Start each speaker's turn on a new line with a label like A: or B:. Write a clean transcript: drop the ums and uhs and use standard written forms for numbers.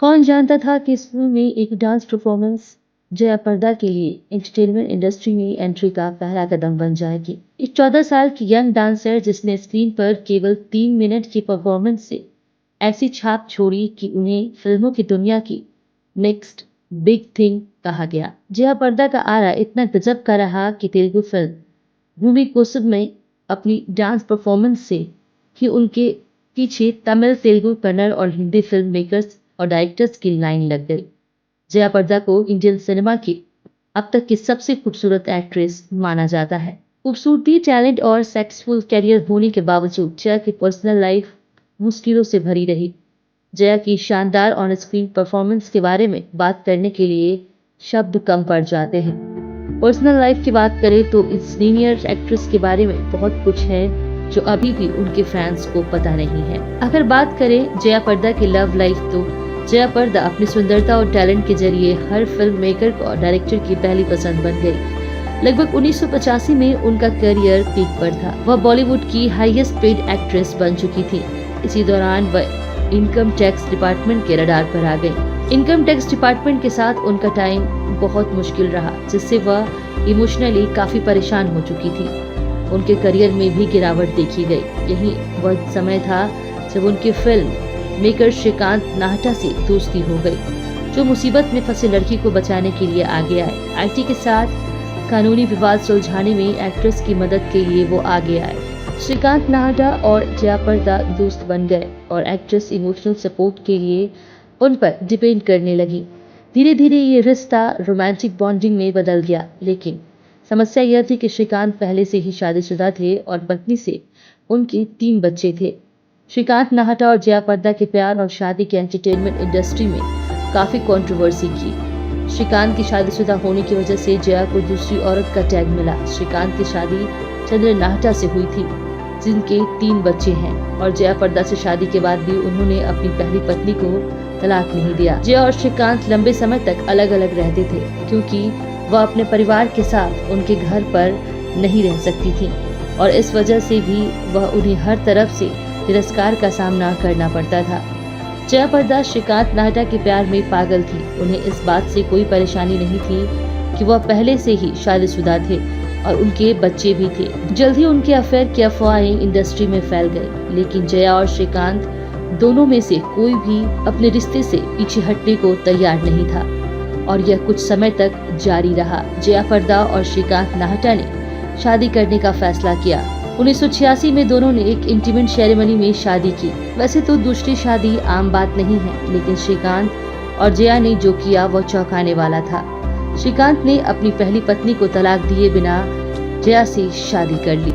A: कौन जानता था कि इस फिल्म में एक डांस परफॉर्मेंस जया प्रदा के लिए एंटरटेनमेंट इंडस्ट्री में एंट्री का पहला कदम बन जाएगी। एक 14 साल की यंग डांसर जिसने स्क्रीन पर केवल 3 मिनट की परफॉर्मेंस से ऐसी छाप छोड़ी कि उन्हें फिल्मों की दुनिया की नेक्स्ट बिग थिंग कहा गया। जया प्रदा का आरा इतना गजब का रहा कि तेलुगु फिल्म भूमि कोसुब में अपनी डांस परफॉर्मेंस से ही उनके पीछे तमिल, तेलुगु, कन्नड़ और हिंदी फिल्म मेकर्स और डायरेक्टर्स की लाइन लग गई। जया प्रदा को इंडियन सिनेमा की अब तक की सबसे खूबसूरत एक्ट्रेस माना जाता है। खूबसूरती, टैलेंट और सक्सेसफुल करियर होने के बावजूद जया की पर्सनल लाइफ मुश्किलों से भरी रही। जया की शानदार ऑन स्क्रीन परफॉर्मेंस के बारे में बात करने के लिए शब्द कम पड़ जाते हैं। पर्सनल लाइफ की बात करें तो इस सीनियर एक्ट्रेस के बारे में बहुत कुछ है जो अभी भी उनके फैंस को पता नहीं है। अगर बात करें जया प्रदा की लव लाइफ तो जया प्रदा अपनी सुंदरता और टैलेंट के जरिए हर फिल्म मेकर और डायरेक्टर की पहली पसंद बन गई। लगभग 1985 में उनका करियर पीक पर था। वह बॉलीवुड की हाईएस्ट पेड एक्ट्रेस बन चुकी थी। इसी दौरान वह इनकम टैक्स डिपार्टमेंट के रडार पर आ गई। इनकम टैक्स डिपार्टमेंट के साथ उनका टाइम बहुत मुश्किल रहा, जिससे वह इमोशनली काफी परेशान हो चुकी थी। उनके करियर में भी गिरावट देखी गई। यही वह समय था जब उनकी फिल्म मेकर श्रीकांत नाहटा से दोस्ती हो गई, जो मुसीबत में फंसे लड़की को बचाने के लिए आगे आए। आईटी के साथ कानूनी विवाद सुलझाने में एक्ट्रेस की मदद के लिए वो आगे आए। श्रीकांत नाहटा और जया प्रदा दोस्त बन गए और एक्ट्रेस इमोशनल सपोर्ट के लिए उन पर डिपेंड करने लगी। धीरे धीरे ये रिश्ता रोमांटिक बॉन्डिंग में बदल गया, लेकिन समस्या यह थी कि श्रीकांत पहले से ही शादीशुदा थे और पत्नी से उनके 3 बच्चे थे। श्रीकांत नाहटा और जया प्रदा के प्यार और शादी के एंटरटेनमेंट इंडस्ट्री में काफी कंट्रोवर्सी की। श्रीकांत की शादीशुदा होने की वजह से जया को दूसरी औरत का टैग मिला। श्रीकांत की शादी चंद्र नाहटा से हुई थी, जिनके 3 बच्चे हैं, और जया प्रदा से शादी के बाद भी उन्होंने अपनी पहली पत्नी को तलाक नहीं दिया। जया और श्रीकांत लंबे समय तक अलग अलग रहते थे, क्योंकि वह अपने परिवार के साथ उनके घर पर नहीं रह सकती थी और इस वजह से भी वह उन्हें हर तरफ से तिरस्कार का सामना करना पड़ता था। जया प्रदा श्रीकांत नाहटा के प्यार में पागल थी। उन्हें इस बात से कोई परेशानी नहीं थी कि वह पहले से ही शादीशुदा थे और उनके बच्चे भी थे। जल्द ही उनके अफेयर की अफवाहें इंडस्ट्री में फैल गई, लेकिन जया और श्रीकांत दोनों में से कोई भी अपने रिश्ते से पीछे हटने को तैयार नहीं था और यह कुछ समय तक जारी रहा। जया प्रदा और श्रीकांत नाहटा ने शादी करने का फैसला किया। 1986 में दोनों ने एक इंटीमेट सेरेमनी में शादी की। वैसे तो दूसरी शादी आम बात नहीं है, लेकिन श्रीकांत और जया ने जो किया वह चौंकाने वाला था। श्रीकांत ने अपनी पहली पत्नी को तलाक दिए बिना जया से शादी कर ली।